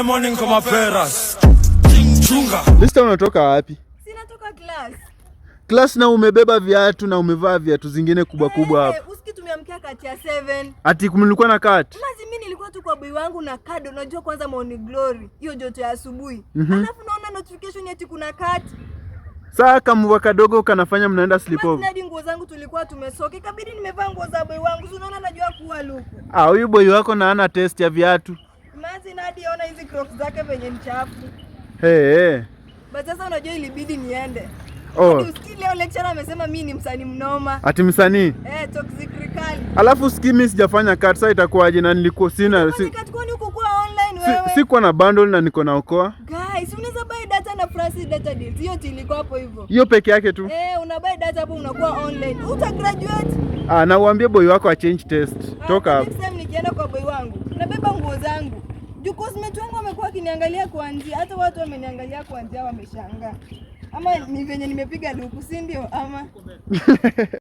Morning kama peras. Chunga. Lista unatoka wapi? Sinatoka class. Class na umebeba viatu na umevaa viatu zingine kubwa kubwa hapa. Usiki tumeamkia kati ya 7. Ati kumlikuwa na kati? Mazi mimi nilikuwa tu kwa boy wangu na kado. Unajua kwanza Morning Glory. Hiyo joto ya asubuhi. Alafu naona notification eti kuna kati. Saa kama kadogo kanafanya mnaenda sleepover. Hadi nguo zangu tulikuwa tumesoka. Ikabidi nimevaa nguo za boy wangu. Unaona najua kuwa luku. Huyu boy wako na ana test ya viatu. Mazi hadi ona hizi crocs zake venye ni chafu. Hey. But sasa unajua ilibidi niende. Oh. Usikii leo lecturer amesema mimi ni msanii mnoma. Ati msanii? Toxic Rikali. Alafu sikii mimi sijafanya cut, sasa itakuwaje na nilikuwa sina kwani uko kwa online wewe? Sikuwa na bundle na niko na okoa. Guys, unaweza buy data na Francis data deals. Hiyo tilikuwa hapo hivyo. Hiyo peke yake tu. Una buy data hapo unakuwa online. Uta graduate. Na uambie boy wako a change test. Toka hapo. Next time nikienda kwa boy wangu, nabeba nguo zangu. Juu cosmate wangu amekuwa akiniangalia kwa njia, hata watu wameniangalia kwa njia wameshangaa. Ama ni venye nimepiga luku, si ndio? Ama